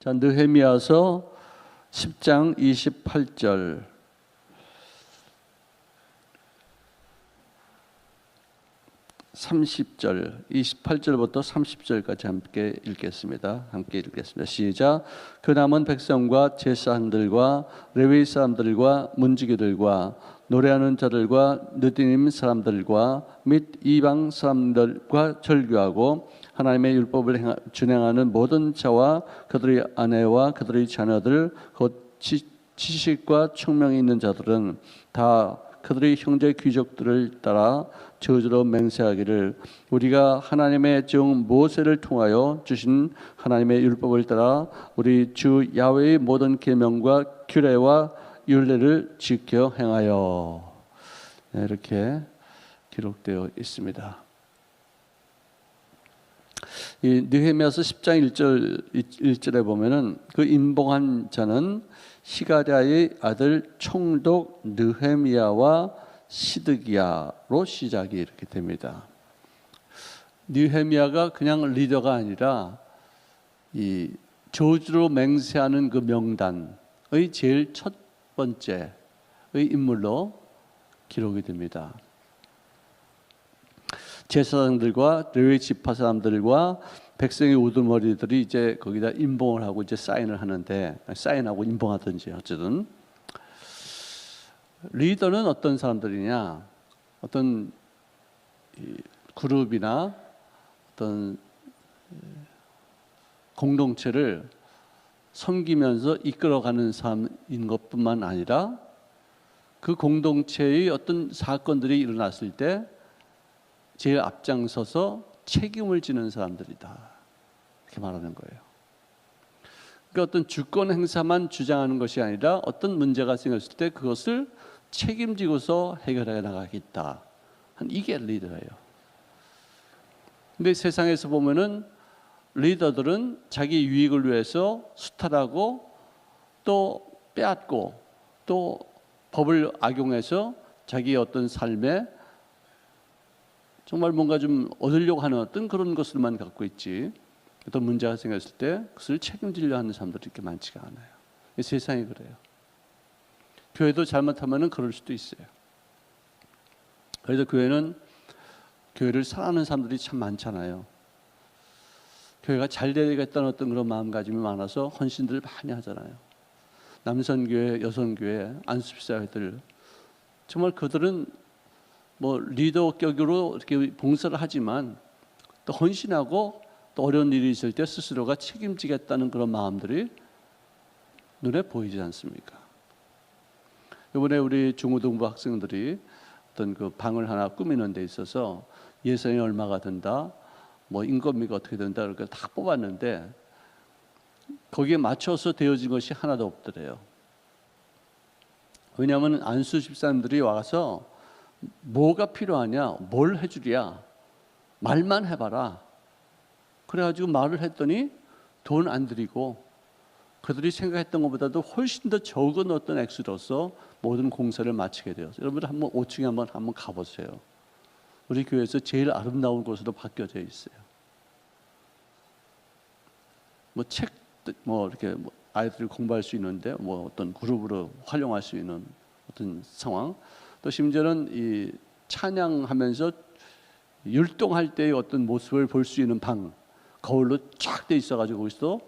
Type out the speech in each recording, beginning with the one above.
자, 느헤미야서 10장 28절. 30절, 28절부터 30절까지 함께 읽겠습니다. 시작. 그 남은 백성과 제사장들과 레위 사람들과 문지기들과 노래하는 자들과 느디님 사람들과 및 이방 사람들과 절규하고 하나님의 율법을 준행하는 모든 자와 그들의 아내와 그들의 자녀들 곧 지식과 총명이 있는 자들은 다 그들의 형제 귀족들을 따라 저주로 맹세하기를 우리가 하나님의 종 모세를 통하여 주신 하나님의 율법을 따라 우리 주 야훼의 모든 계명과 규례와 율례를 지켜 행하여. 이렇게 기록되어 있습니다. 이 느헤미야서 10장 1절에 보면은 그 임봉한 자는 히가랴의 아들 총독 느헤미야와 시드기야로 시작이 이렇게 됩니다. 느헤미야가 그냥 리더가 아니라 이 저주로 맹세하는 그 명단의 제일 첫 번째의 인물로 기록이 됩니다. 제사장들과 레위 지파 사람들과 백성의 우두머리들이 이제 거기다 임봉을 하고 이제 사인을 하는데, 사인하고 임봉하든지 어쨌든 리더는 어떤 사람들이냐? 어떤 그룹이나 어떤 공동체를 섬기면서 이끌어가는 사람인 것뿐만 아니라 그 공동체의 어떤 사건들이 일어났을 때 제일 앞장서서 책임을 지는 사람들이다. 이렇게 말하는 거예요. 그러니까 어떤 주권 행사만 주장하는 것이 아니라 어떤 문제가 생겼을 때 그것을 책임지고서 해결해 나가겠다. 이게 리더예요. 근데 세상에서 보면은 리더들은 자기 유익을 위해서 수탈하고 또 빼앗고 또 법을 악용해서 자기의 어떤 삶에 정말 뭔가 좀 얻으려고 하는 어떤 그런 것들만 갖고 있지, 어떤 문제가 생겼을 때 그것을 책임지려 하는 사람들이 이렇게 많지가 않아요. 세상이 그래요. 교회도 잘못하면 그럴 수도 있어요. 그래서 교회를 사랑하는 사람들이 참 많잖아요. 교회가 잘 되겠다는 어떤 그런 마음가짐이 많아서 헌신들을 많이 하잖아요. 남선교회, 여성교회, 안수집사회들, 정말 그들은 뭐 리더격으로 이렇게 봉사를 하지만 또 헌신하고 또 어려운 일이 있을 때 스스로가 책임지겠다는 그런 마음들이 눈에 보이지 않습니까? 이번에 우리 중고등부 학생들이 어떤 그 방을 하나 꾸미는 데 있어서 예산이 얼마가 든다, 뭐 인건비가 어떻게 된다, 이렇게 다 뽑았는데 거기에 맞춰서 되어진 것이 하나도 없더래요. 왜냐하면 안수 집사님들이 와서 뭐가 필요하냐, 뭘 해주랴, 말만 해봐라. 그래가지고 말을 했더니 돈 안 들이고 그들이 생각했던 것보다도 훨씬 더 적은 어떤 액수로서 모든 공사를 마치게 되었어요. 여러분들 한번 5층에 한번 가보세요. 우리 교회에서 제일 아름다운 곳으로 바뀌어져 있어요. 뭐 책, 뭐 이렇게 아이들이 공부할 수 있는데 뭐 어떤 그룹으로 활용할 수 있는 어떤 상황. 또 심지어는 이 찬양하면서 율동할 때의 어떤 모습을 볼 수 있는 방, 거울로 쫙 돼 있어가지고 거기서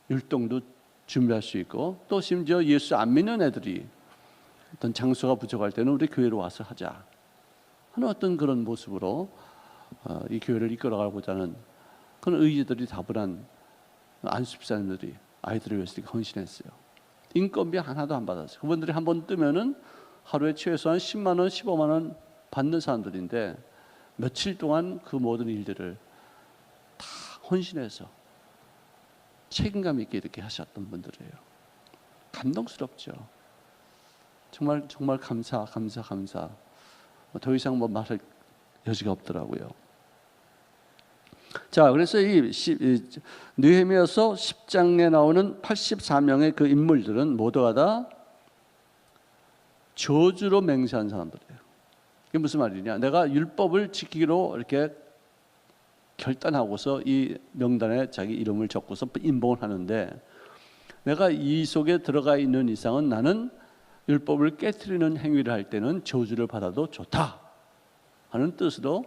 율동도 준비할 수 있고, 또 심지어 예수 안 믿는 애들이 어떤 장소가 부족할 때는 우리 교회로 와서 하자 하는 어떤 그런 모습으로 이 교회를 이끌어가고자 하는 그런 의지들이 다분한 안수집사님들이 아이들을 위해서 이렇게 헌신했어요. 인건비 하나도 안 받았어요. 그분들이 한번 뜨면은 하루에 최소한 10만 원, 15만 원 받는 사람들인데 며칠 동안 그 모든 일들을 다 헌신해서 책임감 있게 이렇게 하셨던 분들이에요. 감동스럽죠. 정말 감사. 더 이상 뭐 말할 여지가 없더라고요. 자, 그래서 이 느헤미야서 10장에 나오는 84명의 그 인물들은 모두가 다 저주로 맹세한 사람들이에요. 이게 무슨 말이냐? 내가 율법을 지키기로 이렇게 결단하고서 이 명단에 자기 이름을 적고서 임봉을 하는데 내가 이 속에 들어가 있는 이상은 나는 율법을 깨트리는 행위를 할 때는 저주를 받아도 좋다 하는 뜻으로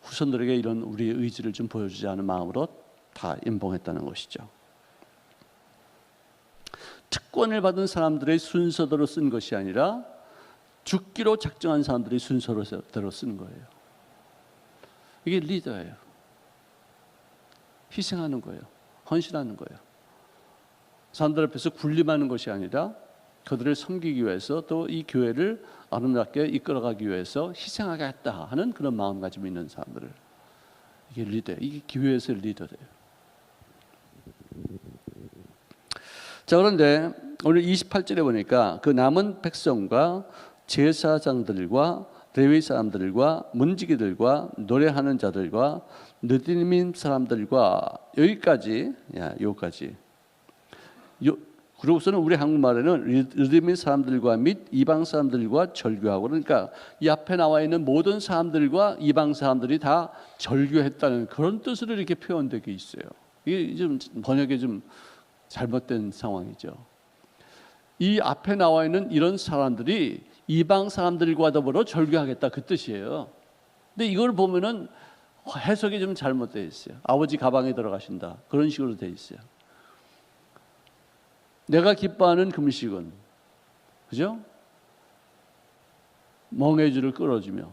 후손들에게 이런 우리의 의지를 좀 보여주지 않은 마음으로 다 임봉했다는 것이죠. 특권을 받은 사람들의 순서대로 쓴 것이 아니라 죽기로 작정한 사람들의 순서대로 쓴 거예요. 이게 리더예요. 희생하는 거예요. 헌신하는 거예요. 사람들 앞에서 군림하는 것이 아니라 그들을 섬기기 위해서 또 이 교회를 아름답게 이끌어가기 위해서 희생하겠다 하는 그런 마음가짐이 있는 사람들을, 이게 리더예요. 이게 교회에서의 리더예요. 자, 그런데 오늘 28절에 보니까 그 남은 백성과 제사장들과 레위 사람들과 문지기들과 노래하는 자들과 느디님 사람들과 여기까지, 그러고서는 우리 한국말에는 느디님 사람들과 및 이방 사람들과 절교하고, 그러니까 이 앞에 나와 있는 모든 사람들과 이방 사람들이 다 절교했다는 그런 뜻으로 이렇게 표현되게 있어요. 이게 좀 번역에 좀 잘못된 상황이죠. 이 앞에 나와 있는 이런 사람들이 이방 사람들과 더불어 절교하겠다 그 뜻이에요. 근데 이걸 보면은 해석이 좀 잘못되어 있어요. 아버지 가방에 들어가신다 그런 식으로 되어 있어요. 내가 기뻐하는 금식은, 그죠? 멍에주를 끊어주며,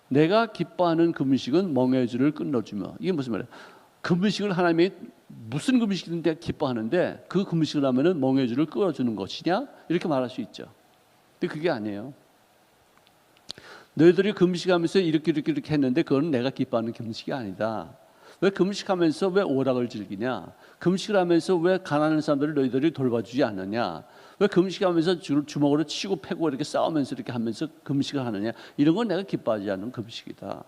내가 기뻐하는 금식은 멍에주를 끊어주며. 이게 무슨 말이에요? 금식을 하나님이 무슨 금식인데 기뻐하는데 그 금식을 하면은 멍에주를 끊어주는 것이냐? 이렇게 말할 수 있죠. 근데 그게 아니에요. 너희들이 금식하면서 이렇게 했는데 그건 내가 기뻐하는 금식이 아니다. 왜 금식하면서 왜 오락을 즐기냐? 금식을 하면서 왜 가난한 사람들을 너희들이 돌봐주지 않느냐? 왜 금식하면서 주먹으로 치고 패고 이렇게 싸우면서 이렇게 하면서 금식을 하느냐? 이런 건 내가 기뻐하지 않는 금식이다.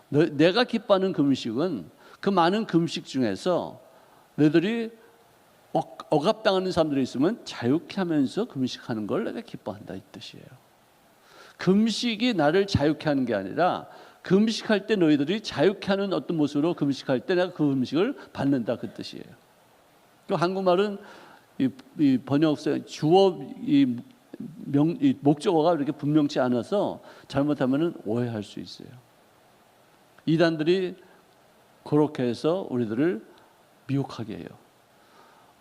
내가 기뻐하는 금식은 그 많은 금식 중에서 너희들이 억압당하는 사람들이 있으면 자유케 하면서 금식하는 걸 내가 기뻐한다 이 뜻이에요. 금식이 나를 자유케 하는 게 아니라 금식할 때 너희들이 자유케 하는 어떤 모습으로 금식할 때 내가 그 음식을 받는다 그 뜻이에요. 한국말은 이 번역서 주어 이 목적어가 이렇게 분명치 않아서 잘못하면 오해할 수 있어요. 이단들이 그렇게 해서 우리들을 미혹하게 해요.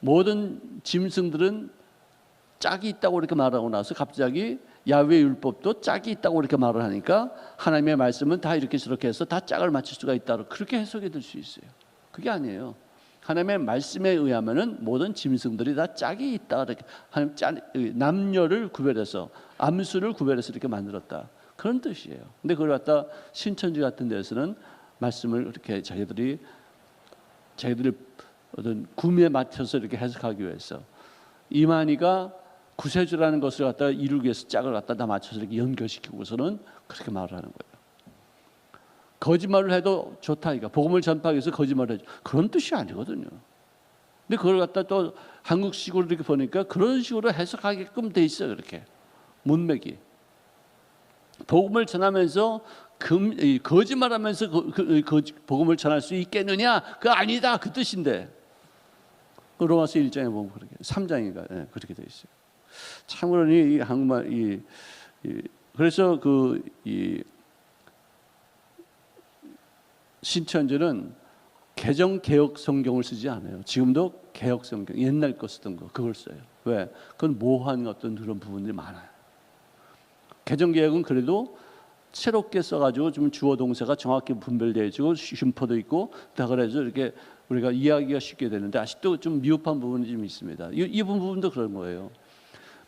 모든 짐승들은 짝이 있다고 이렇게 말하고 나서 갑자기 야훼 율법도 짝이 있다고 이렇게 말을 하니까 하나님의 말씀은 다 이렇게 저렇게 해서 다 짝을 맞출 수가 있다, 그렇게 해석이 될 수 있어요. 그게 아니에요. 하나님의 말씀에 의하면은 모든 짐승들이 다 짝이 있다, 이렇게 하나님 남녀를 구별해서 암수를 구별해서 이렇게 만들었다 그런 뜻이에요. 근데 그걸 갖다 신천지 같은 데서는 말씀을 이렇게 자기들이 어떤 구미에 맞춰서 이렇게 해석하기 위해서 이만희가 구세주라는 것을 갖다 이루기 위해서 짝을 갖다 맞춰서 이렇게 연결시키고서는 그렇게 말을 하는 거예요. 거짓말을 해도 좋다, 그러니까 복음을 전파하기 위해서 거짓말을 해줘, 그런 뜻이 아니거든요. 근데 그걸 갖다 또 한국식으로 이렇게 보니까 그런 식으로 해석하게끔 돼 있어요. 그렇게 문맥이 복음을 전하면서 거짓말하면서 복음을 전할 수 있겠느냐? 그거 아니다 그 뜻인데, 로마서 1장에 보면 그렇게 3장인가 그렇게 돼 있어요. 참으로 이 한국말 그래서 이 신천지는 개정 개혁 성경을 쓰지 않아요. 지금도 개혁 성경 옛날 거 쓰던 거 그걸 써요. 왜? 그건 모호한 어떤 그런 부분들이 많아요. 개정 개혁은 그래도 새롭게 써가지고 좀 주어 동사가 정확히 분별되어지고 쉼표도 있고 다 그래서 이렇게 우리가 이해하기가 쉽게 되는데 아직도 좀 미흡한 부분이 좀 있습니다. 이 부분도 그런 거예요.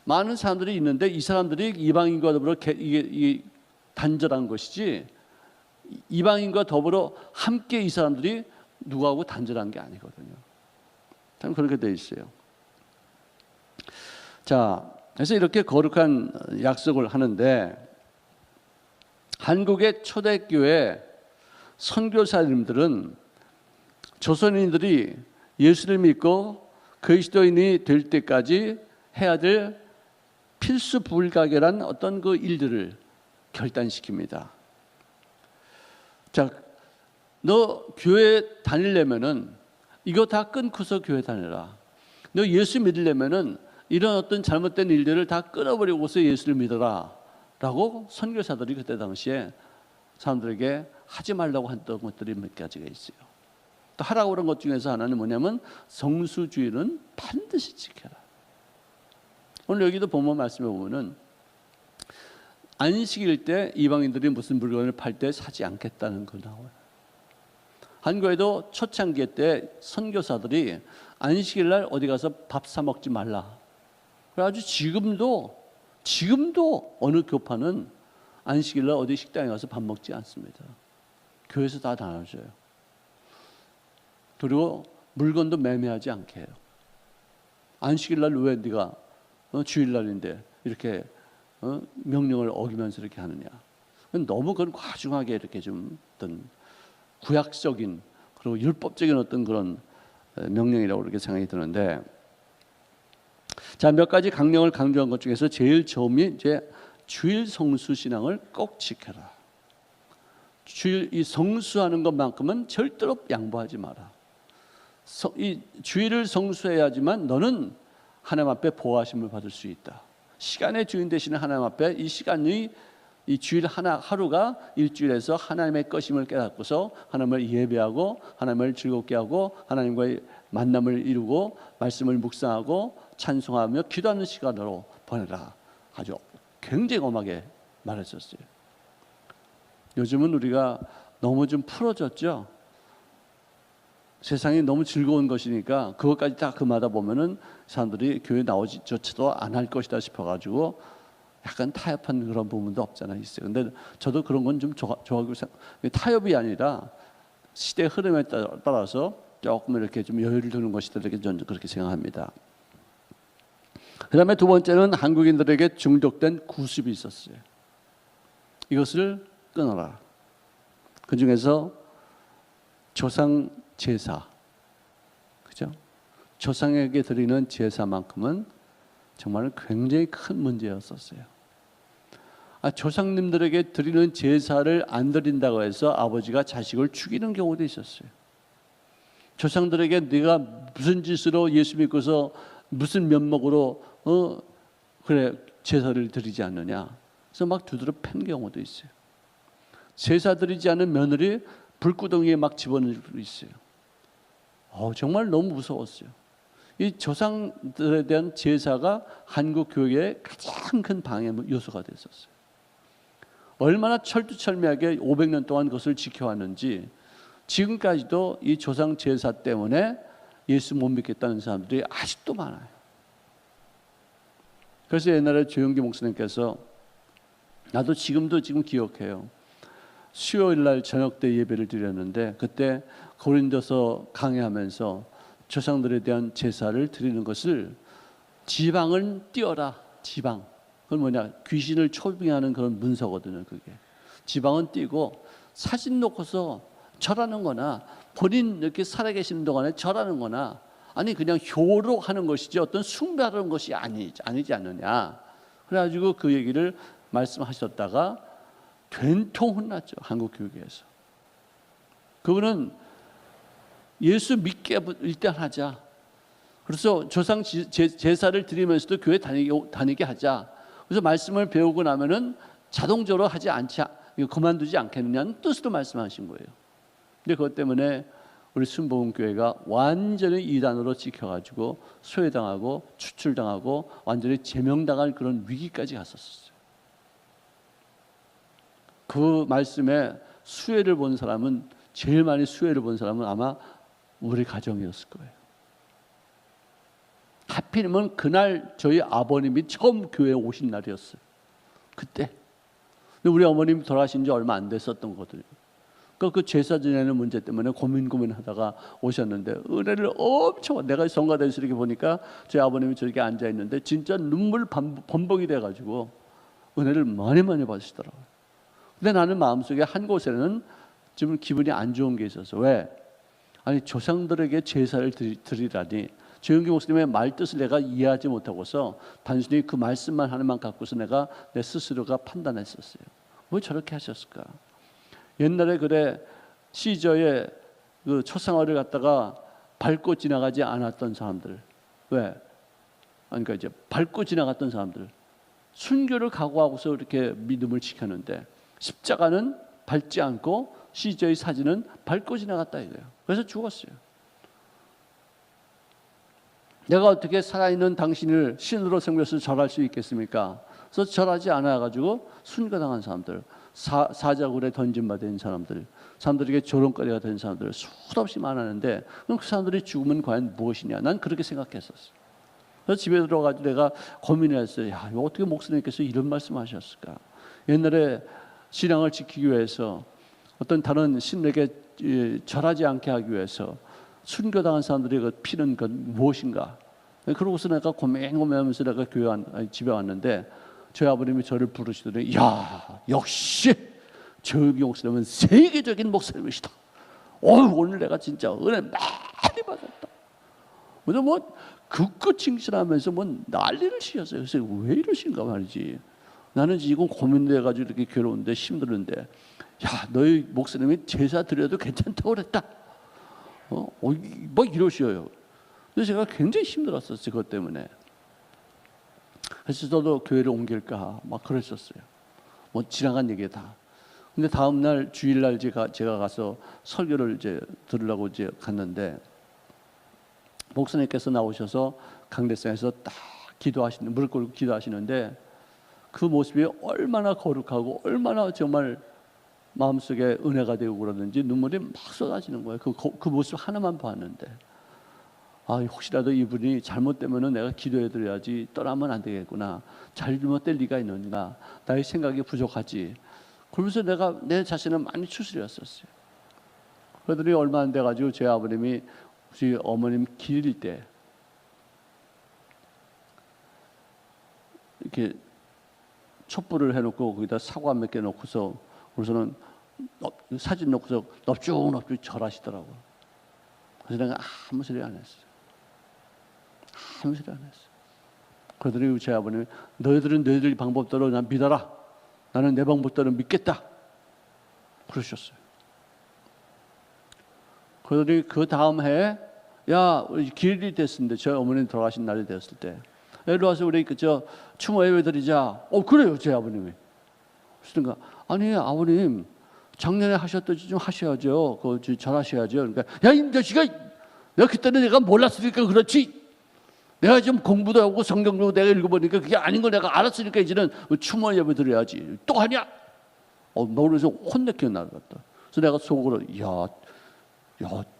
많은 사람들이 있는데 이 사람들이 이방인과 더불어 이게 단절한 것이지, 이방인과 더불어 함께 이 사람들이 누구하고 단절한 게 아니거든요. 참 그렇게 돼 있어요. 자, 그래서 이렇게 거룩한 약속을 하는데 한국의 초대교회 선교사님들은 조선인들이 예수를 믿고 그리스도인이 될 때까지 해야 될 필수 불가결한 어떤 그 일들을 결단시킵니다. 자, 너 교회 다니려면은 이거 다 끊고서 교회 다니라. 너 예수 믿으려면은 이런 어떤 잘못된 일들을 다 끊어버리고서 예수를 믿어라 라고 선교사들이 그때 당시에 사람들에게 하지 말라고 했던 것들이 몇 가지가 있어요. 또 하라고 그런 것 중에서 하나는 뭐냐면 성수주의는 반드시 지켜라. 오늘 여기도 본문 말씀에 보면은 안식일 때 이방인들이 무슨 물건을 팔 때 사지 않겠다는 거 나와요. 한국에도 초창기 때 선교사들이 안식일 날 어디 가서 밥 사 먹지 말라. 그래가지고 지금도 어느 교파는 안식일 날 어디 식당에 가서 밥 먹지 않습니다. 교회에서 다 나눠줘요. 그리고 물건도 매매하지 않게 해요. 안식일 날 왜 네가 주일날인데 이렇게 명령을 어기면서 이렇게 하느냐. 너무 그건 과중하게 이렇게 좀 어떤 구약적인 그리고 율법적인 어떤 그런 명령이라고 그렇게 생각이 드는데, 자, 몇 가지 강령을 강조한 것 중에서 제일 처음이 이제 주일 성수 신앙을 꼭 지켜라. 주일 이 성수하는 것만큼은 절대로 양보하지 마라. 이 주일을 성수해야지만 너는 하나님 앞에 보호하심을 받을 수 있다. 시간의 주인 되시는 하나님 앞에 이 시간이 이 주일 하루가 일주일에서 하나님의 것임을 깨닫고서 하나님을 예배하고 하나님을 즐겁게 하고 하나님과의 만남을 이루고 말씀을 묵상하고 찬송하며 기도하는 시간으로 보내라. 아주 굉장히 엄하게 말했었어요. 요즘은 우리가 너무 좀 풀어졌죠. 세상이 너무 즐거운 것이니까 그것까지 다 금하다 보면은 사람들이 교회 나오지조차도 안 할 것이다 싶어가지고 약간 타협한 그런 부분도 없잖아 있어요. 근데 저도 그런 건 좀 좋아하고 타협이 아니라 시대 흐름에 따라서 조금 이렇게 좀 여유를 두는 것이다 이렇게 저는 그렇게 생각합니다. 그다음에 두 번째는 한국인들에게 중독된 구습이 있었어요. 이것을 끊어라. 그 중에서 조상 제사, 그죠? 조상에게 드리는 제사만큼은 정말 굉장히 큰 문제였었어요. 조상님들에게 드리는 제사를 안 드린다고 해서 아버지가 자식을 죽이는 경우도 있었어요. 조상들에게 네가 무슨 짓으로 예수 믿고서 무슨 면목으로 그래 제사를 드리지 않느냐, 그래서 막 두드려 팬 경우도 있어요. 제사 드리지 않은 며느리 불구덩이에 막 집어넣을 수도 있어요. 정말 너무 무서웠어요. 이 조상들에 대한 제사가 한국 교회의 가장 큰 방해 요소가 됐었어요. 얼마나 철두철미하게 500년 동안 그것을 지켜왔는지 지금까지도 이 조상 제사 때문에 예수 못 믿겠다는 사람들이 아직도 많아요. 그래서 옛날에 조영기 목사님께서, 나도 지금 기억해요. 수요일 날 저녁 때 예배를 드렸는데 그때 고린도서 강해하면서 조상들에 대한 제사를 드리는 것을 지방은 띄어라. 지방. 그건 뭐냐? 귀신을 초빙하는 그런 문서거든요. 그게. 지방은 띄고 사진 놓고서 절하는 거나 본인 이렇게 살아계시는 동안에 절하는 거나, 아니 그냥 효로 하는 것이지 어떤 숭배하는 것이 아니지 않느냐. 그래가지고 그 얘기를 말씀하셨다가 된통 혼났죠. 한국 교회에서. 그거는 예수 믿게 일단 하자. 그래서 조상 제사를 드리면서도 교회 다니게 하자. 그래서 말씀을 배우고 나면은 자동적으로 하지 않지, 그만두지 않겠느냐는 뜻으로 말씀하신 거예요. 근데 그것 때문에 우리 순복음교회가 완전히 이단으로 찍혀가지고 소외당하고 추출당하고 완전히 제명당할 그런 위기까지 갔었어요. 그 말씀에 수혜를 본 사람은, 제일 많이 수혜를 본 사람은 아마 우리 가정이었을 거예요. 하필이면 그날 저희 아버님이 처음 교회에 오신 날이었어요. 그때. 근데 우리 어머님이 돌아가신 지 얼마 안 됐었던 거거든요. 그 제사 지내는 문제 때문에 고민하다가 오셨는데 은혜를 엄청, 내가 성가대에서 이렇게 보니까 저희 아버님이 저렇게 앉아 있는데 진짜 눈물 범벅이 돼가지고 은혜를 많이 받으시더라고요. 근데 나는 마음속에 한 곳에는 지금 기분이 안 좋은 게 있어서, 왜? 아니 조상들에게 제사를 드리라니, 조영기 목사님의 말뜻을 내가 이해하지 못하고서 단순히 그 말씀만 하나만 갖고서 내가 내 스스로가 판단했었어요. 왜 저렇게 하셨을까? 옛날에 그래 시저의 그 초상화를 갖다가 밟고 지나가지 않았던 사람들, 왜? 그러니까 이제 밟고 지나갔던 사람들, 순교를 각오하고서 이렇게 믿음을 지켰는데 십자가는 밟지 않고 시저의 사진은 밟고 지나갔다 이거예요. 그래서 죽었어요. 내가 어떻게 살아있는 당신을 신으로 섬겨서 절할 수 있겠습니까? 그래서 절하지 않아가지고 순교당한 사람들, 사자굴에 던짐받은 사람들에게 조롱거리가 된 사람들 수없이 많았는데 그럼 그 사람들이 죽으면 과연 무엇이냐? 난 그렇게 생각했었어요. 그래서 집에 들어가지고 내가 고민했어요. 야, 이거 어떻게 목사님께서 이런 말씀하셨을까? 옛날에 신앙을 지키기 위해서 어떤 다른 신에게 절하지 않게 하기 위해서 순교당한 사람들이 피는 건 무엇인가? 그러고서 내가 고민하면서 내가 집에 왔는데 저희 아버님이 저를 부르시더니 야, 역시 조용기 목사님은 세계적인 목사님이시다. 오늘 내가 진짜 은혜 많이 받았다. 뭐 그껏 칭찬하면서 뭐 난리를 치셨어요. 그래서 왜 이러신가 말이지. 나는 지금 고민돼가지고 이렇게 괴로운데 힘들은데, 야, 너희 목사님이 제사 드려도 괜찮다고 그랬다. 뭐 이러셔요. 그래서 제가 굉장히 힘들었었어요. 그것 때문에. 그래서 저도 교회를 옮길까 막 그랬었어요. 뭐 지나간 얘기다. 근데 다음 날 주일날 제가 가서 설교를 이제 들으려고 이제 갔는데 목사님께서 나오셔서 강대상에서 딱 기도하시는, 무릎 꿇고 기도하시는데 그 모습이 얼마나 거룩하고 얼마나 정말 마음속에 은혜가 되고 그러는지 눈물이 막 쏟아지는 거예요. 그 모습 하나만 봤는데, 혹시라도 이분이 잘못되면은 내가 기도해 드려야지, 떠나면 안 되겠구나. 잘못될 리가 있느냐, 나의 생각이 부족하지. 그러면서 내가 내 자신을 많이 추스렸었어요. 그러더니 얼마 안 돼가지고 제 아버님이 우리 어머님 기릴 때 이렇게 촛불을 해놓고 거기다 사과 몇 개 놓고서 그래서는 사진 놓고서 넙죽넙죽 절하시더라고. 그래서 내가 아무 소리 안 했어요. 아무 소리 안 했어요. 그러더니 제 아버님이 너희들은 너희들 방법대로 난 믿어라. 나는 내 방법대로 믿겠다. 그러셨어요. 그러더니 그 다음 해에 야, 우리 기일이 됐는데 저희 어머니 돌아가신 날이 되었을 때 여기 와서 우리 그저 추모 예배 드리자. 그래요, 제 아버님이. 그러니까 아니 아버님 작년에 하셨듯이 좀 하셔야죠. 절하셔야죠. 그러니까 야, 이 자식아, 내가 그때는 내가 몰랐으니까 그렇지. 내가 좀 공부도 하고 성경도 내가 읽어보니까 그게 아닌 걸 내가 알았으니까 이제는 추모 예배 드려야지. 또 하냐? 그래서 혼내켜 나갔다. 그래서 내가 속으로 야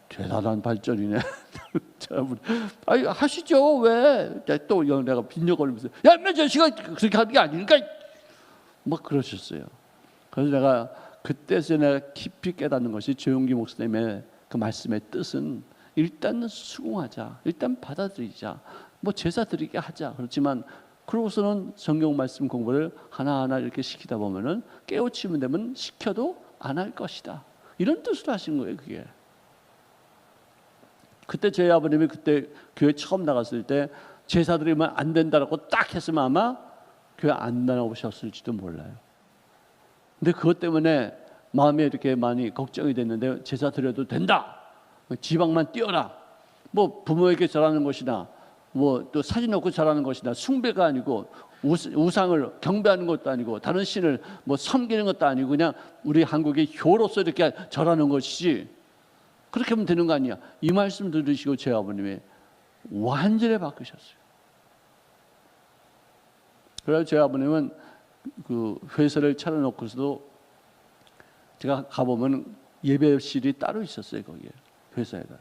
대단한 발전이네. 하시죠. 왜? 또 내가 빈정거리면서 야, 이 자식아, 그렇게 하는 게 아니니까 막 그러셨어요. 그래서 내가 그때서 내가 깊이 깨닫는 것이 조용기 목사님의 그 말씀의 뜻은 일단 수긍하자, 일단 받아들이자, 뭐 제사 드리게 하자. 그렇지만 그러고서는 성경 말씀 공부를 하나하나 이렇게 시키다 보면은 깨우치면 되면 시켜도 안 할 것이다. 이런 뜻으로 하신 거예요, 그게. 그때 저희 아버님이 그때 교회 처음 나갔을 때 제사 드리면 안 된다라고 딱 했으면 아마 교회 안 나오셨을지도 몰라요. 근데 그것 때문에 마음에 이렇게 많이 걱정이 됐는데 제사 드려도 된다. 지방만 띄어라. 뭐 부모에게 절하는 것이나 뭐 또 사진 놓고 절하는 것이나 숭배가 아니고 우상을 경배하는 것도 아니고 다른 신을 뭐 섬기는 것도 아니고 그냥 우리 한국의 효로서 이렇게 절하는 것이지. 그렇게 하면 되는 거 아니야. 이 말씀 들으시고 제 아버님이 완전히 바뀌셨어요. 그래서 제 아버님은 그 회사를 차려놓고서도 제가 가보면 예배실이 따로 있었어요. 거기에 회사에다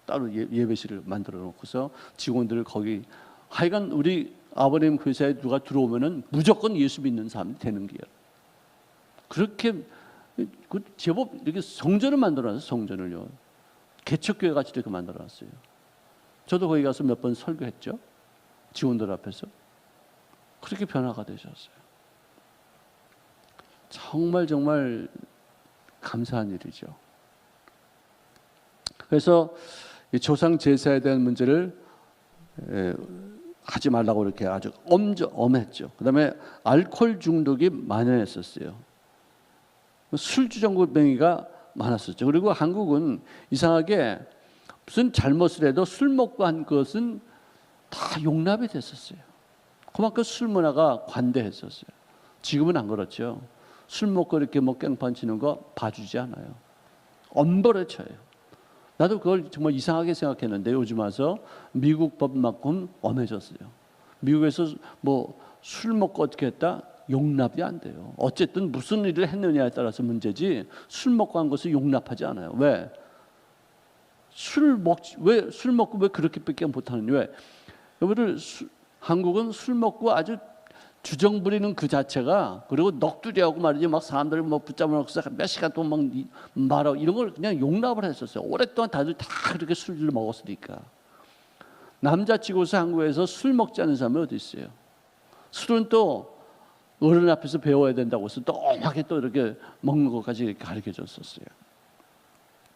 따로 예배실을 만들어 놓고서 직원들을 거기, 하여간 우리 아버님 회사에 누가 들어오면은 무조건 예수 믿는 사람이 되는 게요. 그렇게 제법 이렇게 성전을 만들어놨어요. 성전을요. 개척교회 같이 이렇게 만들어놨어요. 저도 거기 가서 몇 번 설교했죠. 직원들 앞에서. 그렇게 변화가 되셨어요. 정말 감사한 일이죠. 그래서 조상 제사에 대한 문제를 하지 말라고 이렇게 아주 엄했죠. 그다음에 알코올 중독이 만연했었어요. 술주정뱅이가 많았었죠. 그리고 한국은 이상하게 무슨 잘못을 해도 술 먹고 한 것은 다 용납이 됐었어요. 그만큼 술 문화가 관대했었어요. 지금은 안 그렇죠. 술 먹고 이렇게 뭐 깽판 치는 거 봐주지 않아요. 엄벌에 쳐요. 나도 그걸 정말 이상하게 생각했는데 요즘 와서 미국 법만큼 엄해졌어요. 미국에서 뭐 술 먹고 어떻게 했다? 용납이 안 돼요. 어쨌든 무슨 일을 했느냐에 따라서 문제지 술 먹고 한 것을 용납하지 않아요. 왜? 왜 술 먹고 왜 그렇게밖에 못하느냐? 왜? 여러분들 한국은 술 먹고 아주 주정 부리는 그 자체가, 그리고 넋두리하고 말이지 막 사람들을 뭐 붙잡아 놓고서 몇 시간 동안 막 말하고 이런 걸 그냥 용납을 했었어요. 오랫동안 다들 다 그렇게 술을 먹었으니까. 남자치고서 한국에서 술 먹지 않는 사람이 어디 있어요? 술은 또 어른 앞에서 배워야 된다고 해서 또 엄하게 또 이렇게 먹는 것까지 이렇게 가르쳐 줬었어요.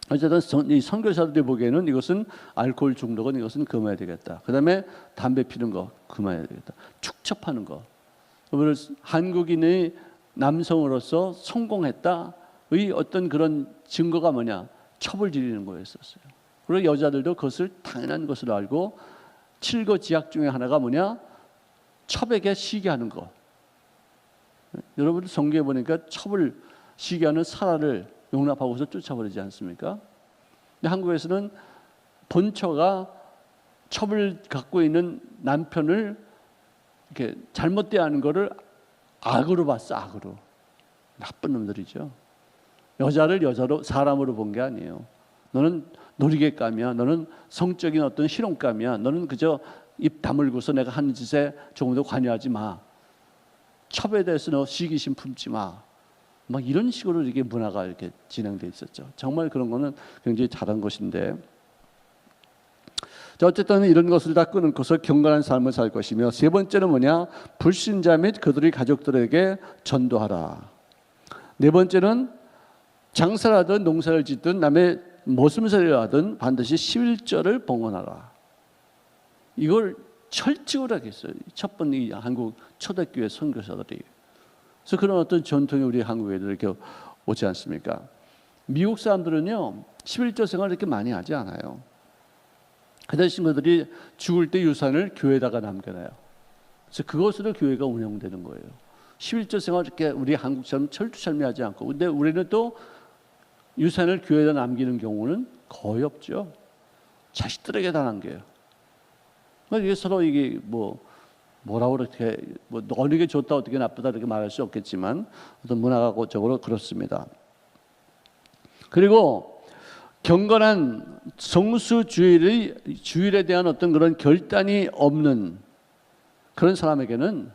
어쨌든 이 선교사들이 보기에는 이것은 알코올 중독은 이것은 금해야 되겠다. 그 다음에 담배 피는 거 금해야 되겠다. 축첩하는 거. 여러분, 한국인의 남성으로서 성공했다의 어떤 그런 증거가 뭐냐? 첩을 지르는 거였었어요. 그리고 여자들도 그것을 당연한 것으로 알고 칠거지약 중에 하나가 뭐냐? 첩에게 시기하는 것. 여러분 성경에 보니까 첩을 시기하는 사라를 용납하고서 쫓아버리지 않습니까? 근데 한국에서는 본처가 첩을 갖고 있는 남편을 이렇게 잘못 대하는 것을 악으로 봤어. 악으로. 나쁜 놈들이죠. 여자를 여자로 사람으로 본 게 아니에요. 너는 놀이개감이야. 너는 성적인 어떤 실용감이야. 너는 그저 입 다물고서 내가 하는 짓에 조금도 관여하지 마. 첩에 대해서 너 시기심 품지 마. 막 이런 식으로 이게 문화가 이렇게 진행돼 있었죠. 정말 그런 거는 굉장히 잘한 것인데. 자, 어쨌든 이런 것을 다 끊고서 경건한 삶을 살 것이며, 세 번째는 뭐냐? 불신자 및 그들의 가족들에게 전도하라. 네 번째는 장사를 하든 농사를 짓든 남의 모순설을 하든 반드시 11절을 봉헌하라. 이걸 철칙으로 하겠어요. 첫 번째 한국 초대교회 선교사들이. 그래서 그런 어떤 전통이 우리 한국에도 이렇게 오지 않습니까? 미국 사람들은요 11조 생활을 이렇게 많이 하지 않아요. 그 대신 그들이 죽을 때 유산을 교회에다가 남겨놔요. 그래서 그것으로 교회가 운영되는 거예요. 11조 생활 이렇게 우리 한국처럼 철두철미하지 않고, 근데 우리는 또 유산을 교회에다 남기는 경우는 거의 없죠. 자식들에게 다 남겨요. 이게 서로 이게 뭐라고 그렇게 어느 게 좋다 어떻게 나쁘다 이렇게 말할 수 없겠지만 어떤 문화적으로 그렇습니다. 그리고 경건한 성수주일에 대한 어떤 그런 결단이 없는 그런 사람에게는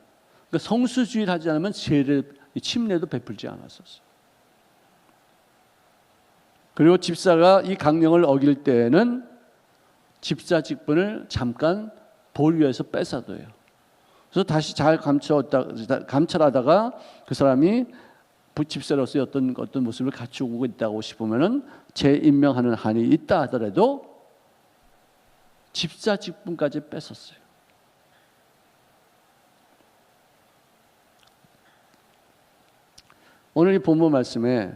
성수주일 하지 않으면 침례도 베풀지 않았었어요. 그리고 집사가 이 강령을 어길 때에는 집사 직분을 잠깐 보류해서 뺏어둬요. 그래서 다시 잘 감찰하다가 그 사람이 집사로서의 어떤 모습을 갖추고 있다고 싶으면은 재임명하는 한이 있다 하더라도 집사 직분까지 뺏었어요. 오늘 이 본문 말씀에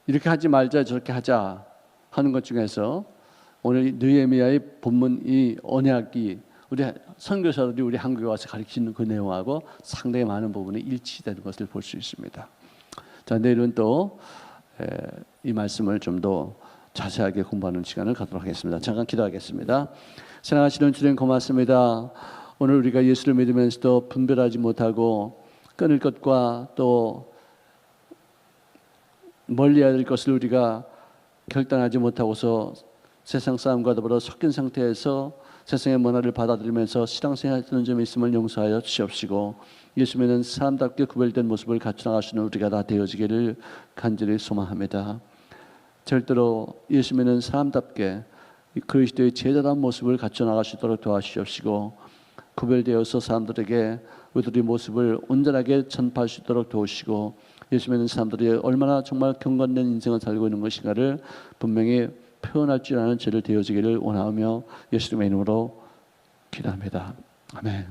이렇게 하지 말자 저렇게 하자 하는 것 중에서 오늘 느헤미야의 본문 이 언약이 우리 선교사들이 우리 한국에 와서 가르치는 그 내용하고 상당히 많은 부분이 일치되는 것을 볼 수 있습니다. 자, 내일은 또 이 말씀을 좀 더 자세하게 공부하는 시간을 갖도록 하겠습니다. 잠깐 기도하겠습니다. 사랑하시는 주님 고맙습니다. 오늘 우리가 예수를 믿으면서도 분별하지 못하고 끊을 것과 또 멀리해야 될 것을 우리가 결단하지 못하고서 세상 사람과 더불어 섞인 상태에서 세상의 문화를 받아들이면서 신앙생활하는 점이 있음을 용서하여 주시옵시고, 예수 믿는 사람답게 구별된 모습을 갖춰 나가시는 우리가 다 되어지기를 간절히 소망합니다. 절대로 예수 믿는 사람답게 그리스도의 제자다운 모습을 갖춰 나가시도록 도와주시옵시고, 구별되어서 사람들에게 우리들의 모습을 온전하게 전파할 수 있도록 도우시고, 예수 믿는 사람들이 얼마나 정말 경건된 인생을 살고 있는 것인가를 분명히 표현할 줄 아는 죄를 되어지기를 원하며 예수님의 이름으로 기도합니다. 아멘.